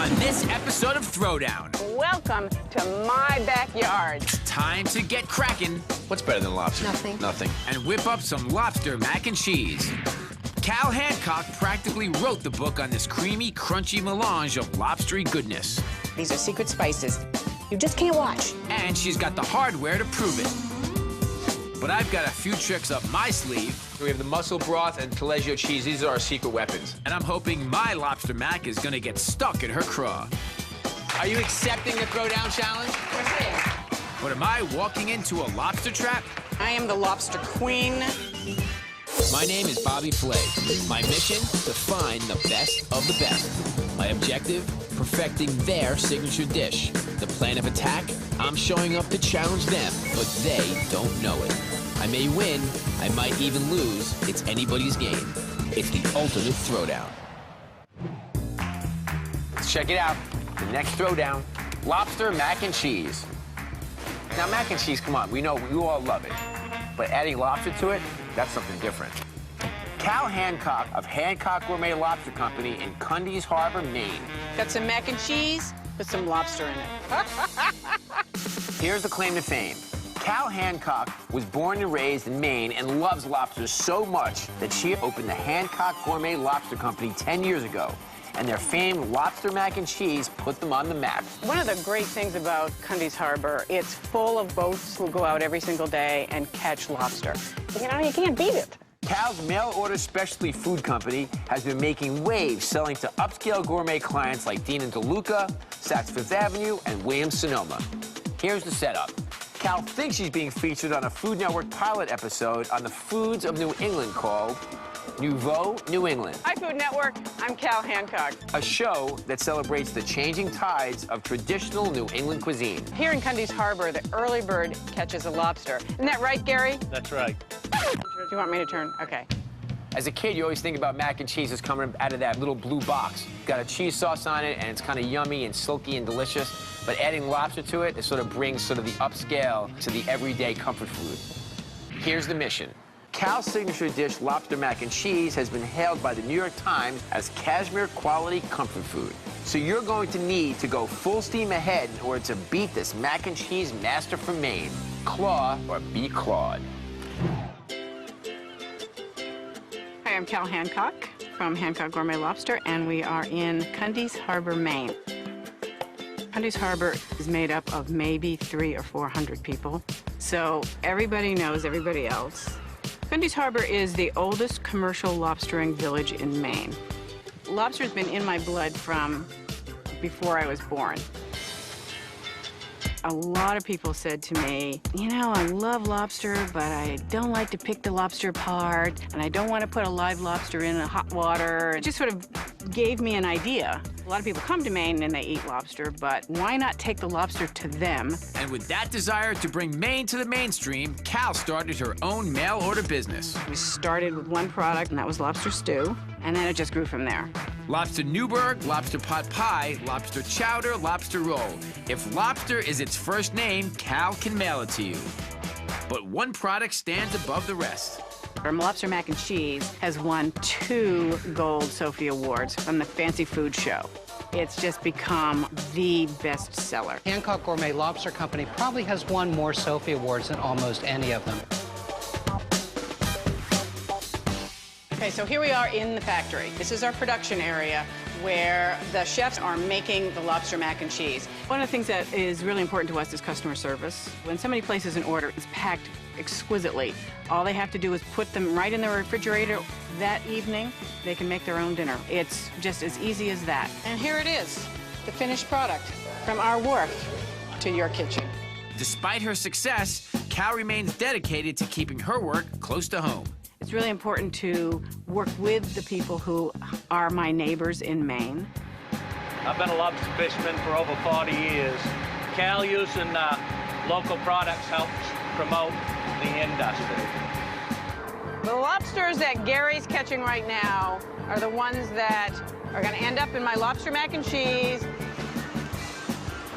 on this episode of Throwdown. Welcome to my backyard. It's time to get cracking. What's better than lobster? Nothing. Nothing. And whip up some lobster mac and cheese. Cal Hancock practically wrote the book on this creamy, crunchy melange of lobstery goodness. These are secret spices. You just can't watch. And she's got the hardware to prove it. But I've got a few tricks up my sleeve. We have the mussel broth and taleggio cheese. These are our secret weapons. And I'm hoping my lobster mac is gonna get stuck in her craw. Are you accepting the Throwdown challenge? But am I walking into a lobster trap? I am the lobster queen. My name is Bobby Flay. My mission, to find the best of the best. My objective, perfecting their signature dish. The plan of attack, I'm showing up to challenge them, but they don't know it. I may win, I might even lose. It's anybody's game. It's the ultimate throwdown. Let's check it out. The next Throwdown, lobster mac and cheese. Now, mac and cheese, come on, we know you all love it. But adding lobster to it, that's something different. Cal Hancock of Hancock Gourmet Lobster Company in Cundy's Harbor, Maine. Got some mac and cheese with some lobster in it. Here's the claim to fame. Cal Hancock was born and raised in Maine and loves lobsters so much that she opened the Hancock Gourmet Lobster Company 10 years ago. And their famed lobster mac and cheese put them on the map. One of the great things about Cundy's Harbor, it's full of boats who go out every single day and catch lobster. You know, you can't beat it. Cal's mail-order specialty food company has been making waves selling to upscale gourmet clients like Dean and DeLuca, Saks Fifth Avenue, and Williams-Sonoma. Here's the setup. Cal thinks she's being featured on a Food Network pilot episode on the Foods of New England called Nouveau New England. Hi, Food Network. I'm Cal Hancock. A show that celebrates the changing tides of traditional New England cuisine. Here in Cundy's Harbor, the early bird catches a lobster. Isn't that right, Gary? That's right. Do you want me to turn? Okay. As a kid, you always think about mac and cheese as coming out of that little blue box. Got a cheese sauce on it, and it's kind of yummy and silky and delicious. But adding lobster to it, it sort of brings sort of the upscale to the everyday comfort food. Here's the mission. Cal's signature dish, lobster mac and cheese, has been hailed by the New York Times as cashmere quality comfort food. So you're going to need to go full steam ahead in order to beat this mac and cheese master from Maine. Claw or be clawed. Hi, I'm Cal Hancock from Hancock Gourmet Lobster, and we are in Cundy's Harbor, Maine. Cundy's Harbor is made up of maybe 300 or 400 people, so everybody knows everybody else. Cundy's Harbor is the oldest commercial lobstering village in Maine. Lobster's been in my blood from before I was born. A lot of people said to me, you know, I love lobster, but I don't like to pick the lobster apart, and I don't want to put a live lobster in hot water. It just sort of gave me an idea. A lot of people come to Maine and they eat lobster, but why not take the lobster to them? And with that desire to bring Maine to the mainstream, Cal started her own mail-order business. We started with one product, and that was lobster stew, and then it just grew from there. Lobster Newburgh, lobster pot pie, lobster chowder, lobster roll. If lobster is its first name, Cal can mail it to you. But one product stands above the rest. Our lobster mac and cheese has won 2 Gold Sophie Awards from the Fancy Food Show. It's just become the best seller. Hancock Gourmet Lobster Company probably has won more Sophie Awards than almost any of them. Okay, so here we are in the factory. This is our production area where the chefs are making the lobster mac and cheese. One of the things that is really important to us is customer service. When somebody places an order, it's packed exquisitely. All they have to do is put them right in the refrigerator that evening. They can make their own dinner. It's just as easy as that. And here it is, the finished product from our wharf to your kitchen. Despite her success, Cal remains dedicated to keeping her work close to home. It's really important to work with the people who are my neighbors in Maine. I've been a lobster fisherman for over 40 years. Cal using local products helps promote the industry. The lobsters that Gary's catching right now are the ones that are going to end up in my lobster mac and cheese.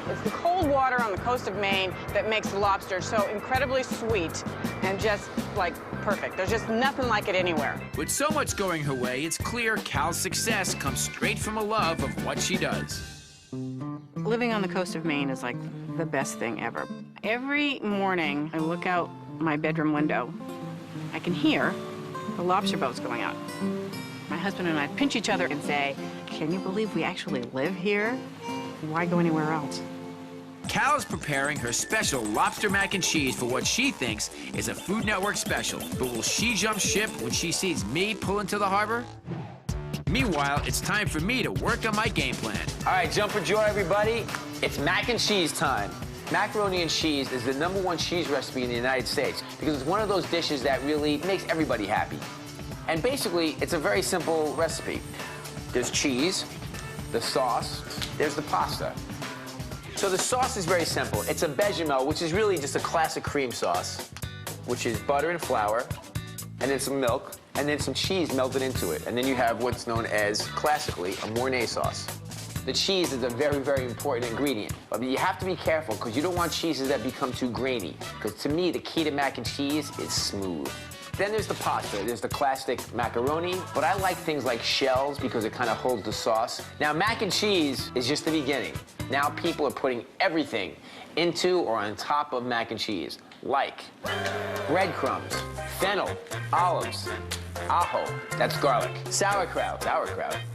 It's the cold water on the coast of Maine that makes the lobster so incredibly sweet and just, like, perfect. There's just nothing like it anywhere. With so much going her way, it's clear Cal's success comes straight from a love of what she does. Living on the coast of Maine is like the best thing ever. Every morning, I look out my bedroom window. I can hear the lobster boats going out. My husband and I pinch each other and say, can you believe we actually live here? Why go anywhere else? Cal is preparing her special lobster mac and cheese for what she thinks is a Food Network special. But will she jump ship when she sees me pull into the harbor? Meanwhile, it's time for me to work on my game plan. All right, jump for joy, everybody. It's mac and cheese time. Macaroni and cheese is the #1 cheese recipe in the United States because it's one of those dishes that really makes everybody happy. And basically, it's a very simple recipe. There's cheese, the sauce, there's the pasta. So the sauce is very simple. It's a bechamel, which is really just a classic cream sauce, which is butter and flour, and then some milk, and then some cheese melted into it. And then you have what's known as, classically, a Mornay sauce. The cheese is a very, very important ingredient. But you have to be careful, because you don't want cheeses that become too grainy. Because to me, the key to mac and cheese is smooth. Then there's the pasta. There's the classic macaroni, but I like things like shells because it kind of holds the sauce. Now, mac and cheese is just the beginning. Now people are putting everything into or on top of mac and cheese, like breadcrumbs, fennel, olives, ajo, that's garlic, sauerkraut,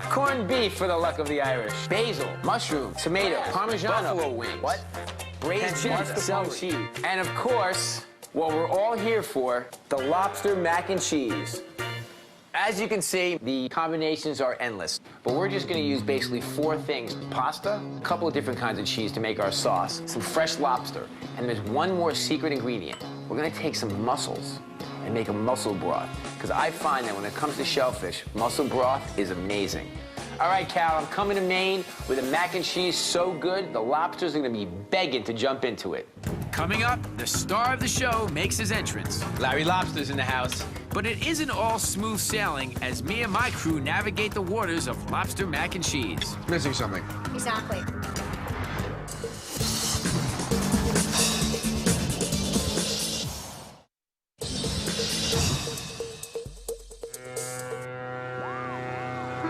corned beef for the luck of the Irish, basil, mushroom, tomato, parmesan, buffalo wings, what? Braised mascarpone cheese, and of course, what we're all here for, the lobster mac and cheese. As you can see, the combinations are endless, but we're just gonna use basically 4 things. Pasta, a couple of different kinds of cheese to make our sauce, some fresh lobster, and there's one more secret ingredient. We're gonna take some mussels and make a mussel broth, because I find that when it comes to shellfish, mussel broth is amazing. All right, Cal, I'm coming to Maine with a mac and cheese so good, the lobsters are gonna be begging to jump into it. Coming up, the star of the show makes his entrance. Larry Lobster's in the house. But it isn't all smooth sailing as me and my crew navigate the waters of lobster mac and cheese. Missing something. Exactly.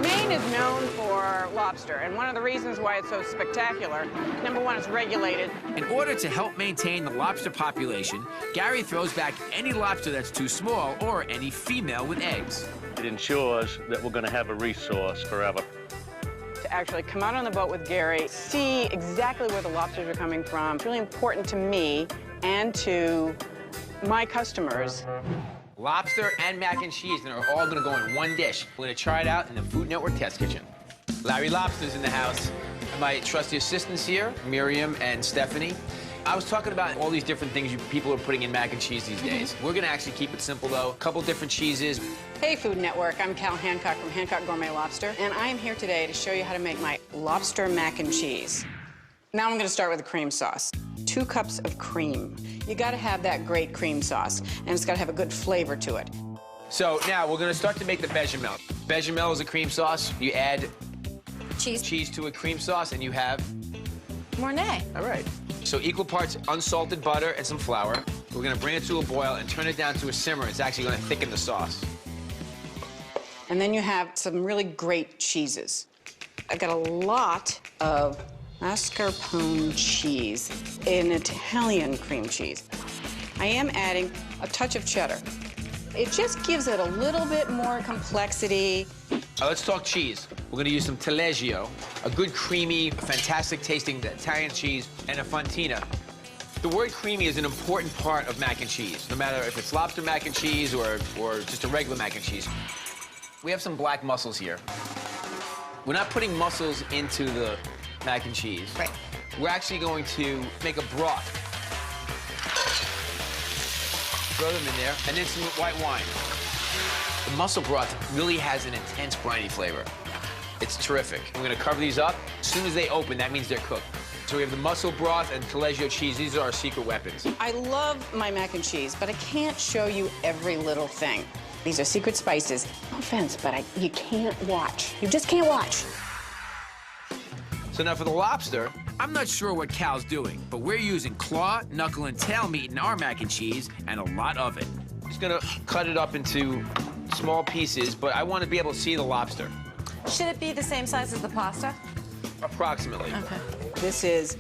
Maine is known for lobster, and one of the reasons why it's so spectacular, #1, it's regulated. In order to help maintain the lobster population, Gary throws back any lobster that's too small or any female with eggs. It ensures that we're going to have a resource forever. To actually come out on the boat with Gary, see exactly where the lobsters are coming from, it's really important to me and to my customers. Lobster and mac and cheese, and they're all gonna go in one dish. We're gonna try it out in the Food Network test kitchen. Larry Lobster's in the house. And my trusty assistants here, Miriam and Stephanie. I was talking about all these different things people are putting in mac and cheese these days. We're gonna actually keep it simple though. A couple different cheeses. Hey, Food Network, I'm Cal Hancock from Hancock Gourmet Lobster, and I am here today to show you how to make my lobster mac and cheese. Now I'm gonna start with the cream sauce. 2 cups of cream. You gotta have that great cream sauce, and it's gotta have a good flavor to it. So now we're gonna start to make the bechamel. Bechamel is a cream sauce. You add cheese to a cream sauce, and you have Mornay. all right. So equal parts unsalted butter and some flour. We're gonna bring it to a boil and turn it down to a simmer. It's actually gonna thicken the sauce. And then you have some really great cheeses. I've got a lot of mascarpone cheese, an Italian cream cheese. I am adding a touch of cheddar. It just gives it a little bit more complexity. Let's talk cheese. We're gonna use some Taleggio, a good creamy, fantastic tasting Italian cheese, and a fontina. The word creamy is an important part of mac and cheese, no matter if it's lobster mac and cheese or just a regular mac and cheese. We have some black mussels here. We're not putting mussels into the mac and cheese. Right. We're actually going to make a broth. Throw them in there, and then some white wine. The mussel broth really has an intense briny flavor. It's terrific. We're gonna cover these up. As soon as they open, that means they're cooked. So we have the mussel broth and Taleggio cheese. These are our secret weapons. I love my mac and cheese, but I can't show you every little thing. These are secret spices. No offense, but you can't watch. You just can't watch. So now for the lobster, I'm not sure what Cal's doing, but we're using claw, knuckle, and tail meat in our mac and cheese, and a lot of it. just gonna cut it up into small pieces, but I want to be able to see the lobster. Should it be the same size as the pasta? Approximately. Okay. This is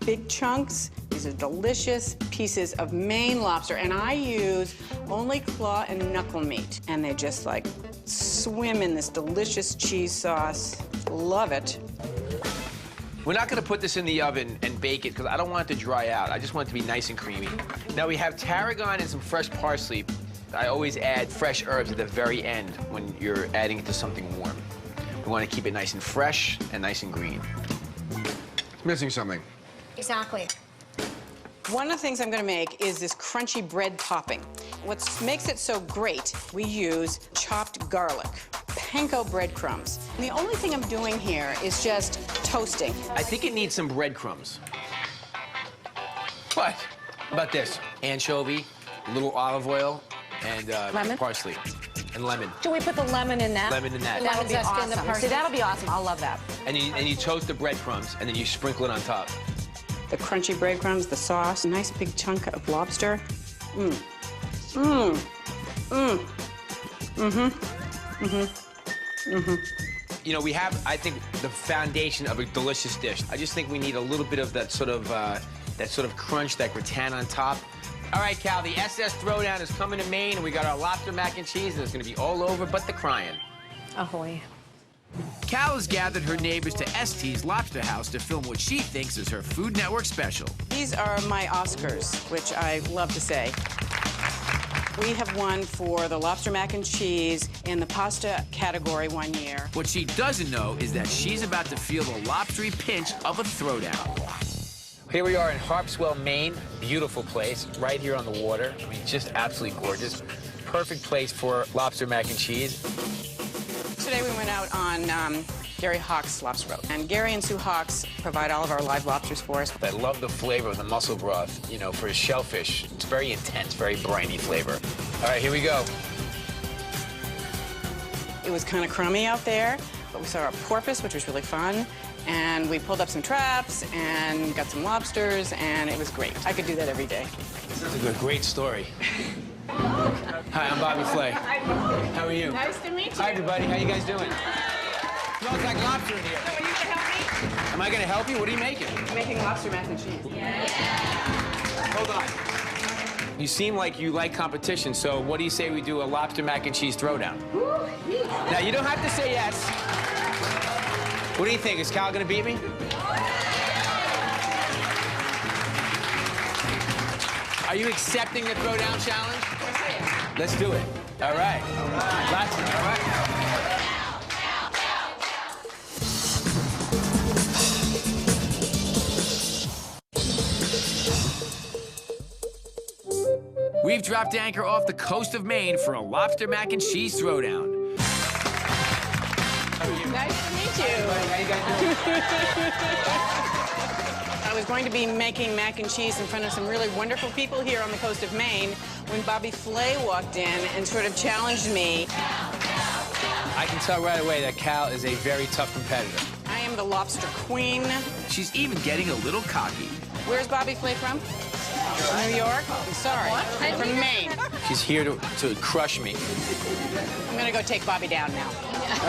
big chunks. These are delicious pieces of Maine lobster, and I use only claw and knuckle meat. And they just like swim in this delicious cheese sauce. Love it. We're not gonna put this in the oven and bake it because I don't want it to dry out. I just want it to be nice and creamy. Now we have tarragon and some fresh parsley. I always add fresh herbs at the very end when you're adding it to something warm. We want to keep it nice and fresh and nice and green. It's missing something. Exactly. One of the things I'm gonna make is this crunchy bread topping. What makes it so great, we use chopped garlic, panko breadcrumbs. And the only thing I'm doing here is just toasting. I think it needs some breadcrumbs. What? How about this? Anchovy, a little olive oil, and Lemon? parsley. And lemon. Do we put the lemon in that? Lemon in that. That'll be Zest in the awesome. parsley. See, that'll be awesome. I'll love that. And you toast the breadcrumbs, and then you sprinkle it on top. The crunchy breadcrumbs, the sauce, a nice big chunk of lobster. Mmm. Mmm. Mmm. Mm-hmm. Mm-hmm. Mm-hmm. You know, we have, I think, the foundation of a delicious dish. I just think we need a little bit of that sort of crunch, that gratin on top. All right, Cal, the SS Throwdown is coming to Maine, and we got our lobster mac and cheese, and it's gonna be all over but the crying. Ahoy. Cal has gathered her neighbors to ST's Lobster House to film what she thinks is her Food Network special. These are my Oscars, which I love to say. We have won for the lobster mac and cheese in the pasta category one year. What she doesn't know is that she's about to feel the lobstery pinch of a throwdown. Here we are in Harpswell, Maine. Beautiful place, right here on the water. I mean, just absolutely gorgeous. Perfect place for lobster mac and cheese. Today we went out on Gary Hawk's lobster boat. And Gary and Sue Hawks provide all of our live lobsters for us. I love the flavor of the mussel broth, you know, for shellfish. It's very intense, very briny flavor. All right, here we go. It was kind of crummy out there, but we saw a porpoise, which was really fun. And we pulled up some traps and got some lobsters, and it was great. I could do that every day. This is a great story. Hi, I'm Bobby Flay. How are you? Nice to meet you. Hi, everybody. How you guys doing? Smells like lobster in here. So are you gonna help me? Am I gonna help you? What are you making? I'm making lobster mac and cheese. Hold on. You seem like you like competition, so what do you say we do a lobster mac and cheese throwdown? Now, you don't have to say yes. What do you think? Is Cal gonna beat me? Are you accepting the throwdown challenge? Let's do it. All right. All right. We've dropped anchor off the coast of Maine for a lobster mac and cheese throwdown. Nice to meet you. How you guys doing? I was going to be making mac and cheese in front of some really wonderful people here on the coast of Maine when Bobby Flay walked in and sort of challenged me. I can tell right away that Cal is a very tough competitor. I am the lobster queen. She's even getting a little cocky. Where's Bobby Flay from? New York? I'm sorry. I'm from Maine. She's here to crush me. I'm gonna go take Bobby down now.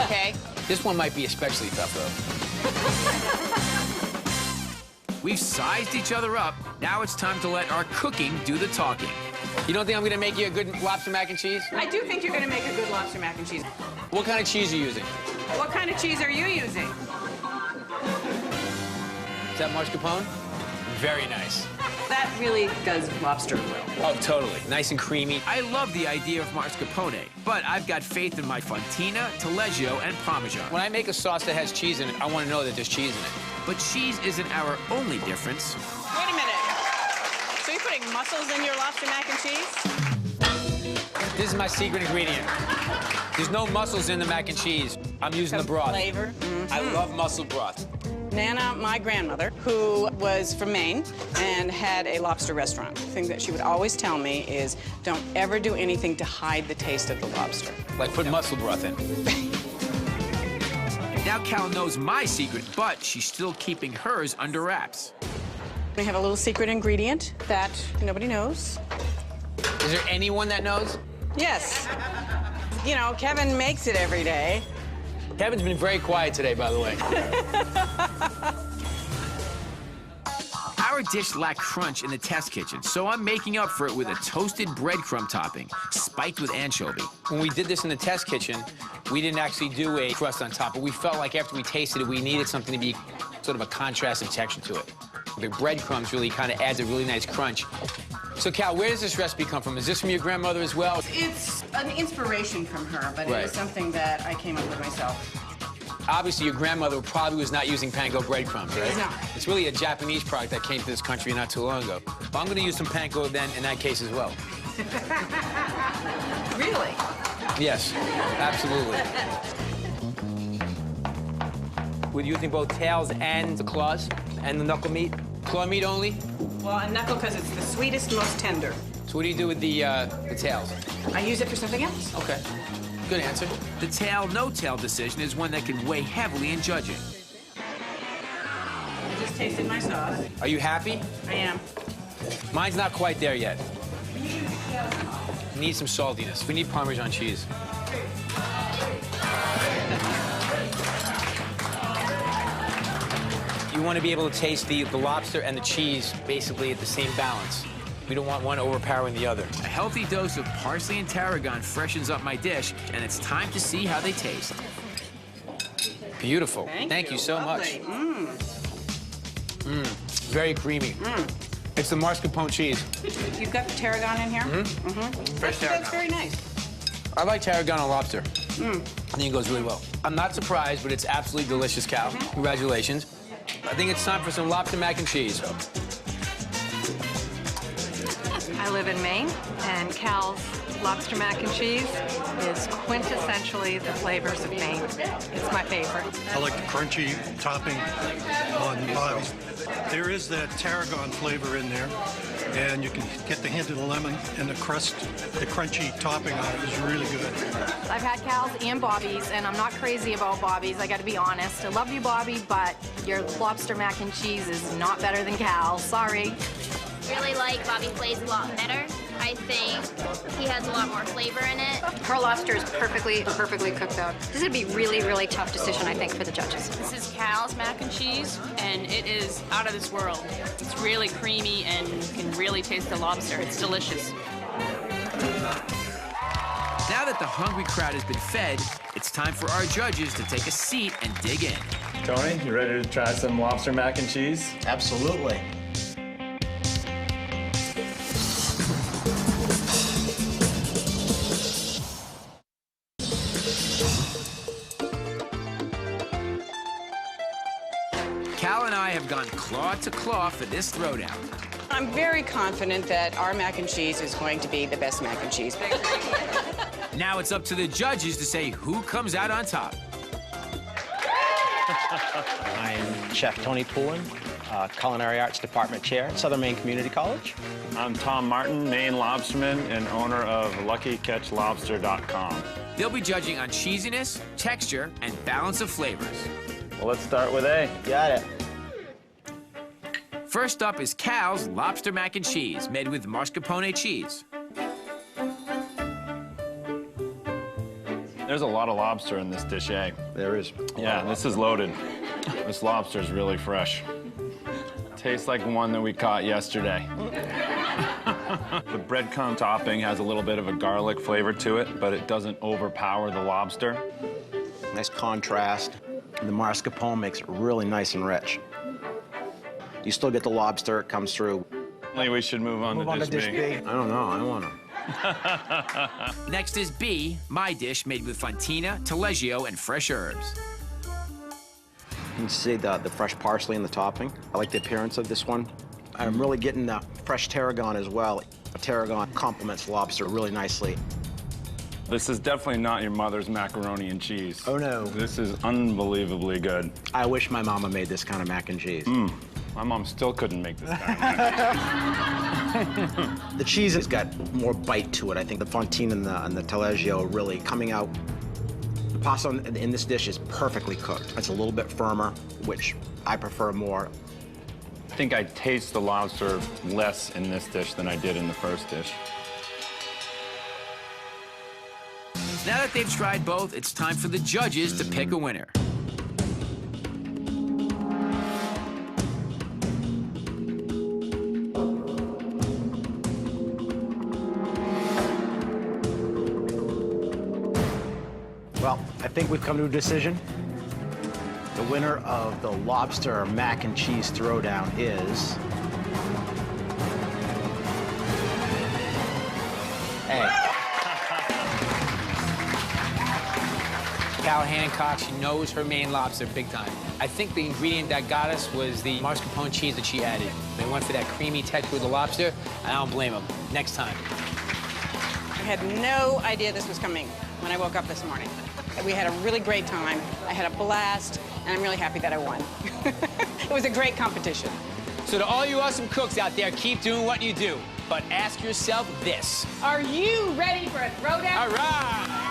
Okay? This one might be especially tough, though. We've sized each other up. Now it's time to let our cooking do the talking. You don't think I'm gonna make you a good lobster mac and cheese? I do think you're gonna make a good lobster mac and cheese. What kind of cheese are you using? What kind of cheese are you using? Is that mascarpone? Very nice. That really does lobster well. Oh, totally. Nice and creamy. I love the idea of mascarpone, but I've got faith in my Fontina, Taleggio, and Parmesan. When I make a sauce that has cheese in it, I want to know that there's cheese in it. But cheese isn't our only difference. Wait a minute. So you're putting mussels in your lobster mac and cheese? This is my secret ingredient. There's no mussels in the mac and cheese. I'm using the broth. Flavor. I love mussel broth. Nana, my grandmother, who was from Maine and had a lobster restaurant, the thing that she would always tell me is, don't ever do anything to hide the taste of the lobster. Like put mussel broth in. Now Cal knows my secret, but she's still keeping hers under wraps. We have a little secret ingredient that nobody knows. Is there anyone that knows? Yes. You know, Kevin makes it every day. Kevin's been very quiet today, by the way. Our dish lacked crunch in the test kitchen, so I'm making up for it with a toasted breadcrumb topping, spiked with anchovy. When we did this in the test kitchen, we didn't actually do a crust on top, but we felt like after we tasted it, we needed something to be sort of a contrasting texture to it. The breadcrumbs really kind of adds a really nice crunch. So, Cal, where does this recipe come from? Is this from your grandmother as well? It's an inspiration from her, but it is something that I came up with myself. Obviously, your grandmother probably was not using panko breadcrumbs, right? No. It's really a Japanese product that came to this country not too long ago. But I'm going to use some panko then in that case as well. Really? Yes, absolutely. Would you using both tails and the claws and the knuckle meat? Claw meat only? Well, and knuckle because it's the sweetest, most tender. So what do you do with the tails? I use it for something else. Okay, good answer. The tail, no tail decision is one that can weigh heavily in judging. I just tasted my sauce. Are you happy? I am. Mine's not quite there yet. Need some saltiness. We need Parmesan cheese. You want to be able to taste the lobster and the cheese basically at the same balance. We don't want one overpowering the other. A healthy dose of parsley and tarragon freshens up my dish, and it's time to see how they taste. Beautiful. Thank you so Lovely. much. Very creamy. It's the mascarpone cheese. You've got the tarragon in here? Fresh tarragon. That's very nice. I like tarragon on lobster. I think it goes really well. I'm not surprised, but it's absolutely delicious, Cal. Congratulations. I think it's time for some lobster mac and cheese. I live in Maine, and Cal's lobster mac and cheese is quintessentially the flavors of Maine. It's my favorite. I like the crunchy topping on Bobby's. There is that tarragon flavor in there, and you can get the hint of the lemon, and the crust, the crunchy topping on it is really good. I've had Cal's and Bobby's, and I'm not crazy about Bobby's. I got to be honest. I love you, Bobby, but your lobster mac and cheese is not better than Cal's. Sorry. Really like Bobby Flay's a lot better. I think he has a lot more flavor in it. Her lobster is perfectly cooked out. This is going to be really, really tough decision, I think, for the judges. This is Cal's mac and cheese, and it is out of this world. It's really creamy and you can really taste the lobster. It's delicious. Now that the hungry crowd has been fed, it's time for our judges to take a seat and dig in. Tony, you ready to try some lobster mac and cheese? Absolutely. Cal and I have gone claw to claw for this throwdown. I'm very confident that our mac and cheese is going to be the best mac and cheese. Now it's up to the judges to say who comes out on top. I'm Chef Tony Poulin, Culinary Arts Department Chair at Southern Maine Community College. I'm Tom Martin, Maine lobsterman and owner of LuckyCatchLobster.com. They'll be judging on cheesiness, texture, and balance of flavors. Well, let's start with A. Got it. First up is Cal's lobster mac and cheese, made with mascarpone cheese. There's a lot of lobster in this dish, A. There is. Yeah, this is loaded. This lobster is really fresh. Tastes like one that we caught yesterday. The breadcrumb topping has a little bit of a garlic flavor to it, but it doesn't overpower the lobster. Nice contrast. The mascarpone makes it really nice and rich. You still get the lobster, it comes through. Maybe we should move on to dish B. I don't know, I want to. Next is B, my dish made with fontina, taleggio, and fresh herbs. You can see the fresh parsley in the topping. I like the appearance of this one. I'm really getting the fresh tarragon as well. Tarragon complements lobster really nicely. This is definitely not your mother's macaroni and cheese. Oh, no. This is unbelievably good. I wish my mama made this kind of mac and cheese. My mom still couldn't make this kind of mac. The cheese has got more bite to it. I think the fontina and the taleggio really coming out. The pasta in this dish is perfectly cooked. It's a little bit firmer, which I prefer more. I think I taste the lobster less in this dish than I did in the first dish. Now that they've tried both, it's time for the judges to pick a winner. Well, I think we've come to a decision. The winner of the Lobster Mac and Cheese Throwdown is... Hey. Cal Hancock, she knows her Maine lobster big time. I think the ingredient that got us was the mascarpone cheese that she added. They went for that creamy texture with the lobster, and I don't blame them. Next time. I had no idea this was coming when I woke up this morning. We had a really great time. I had a blast, and I'm really happy that I won. It was a great competition. So to all you awesome cooks out there, keep doing what you do. But ask yourself this. Are you ready for a throwdown? All right.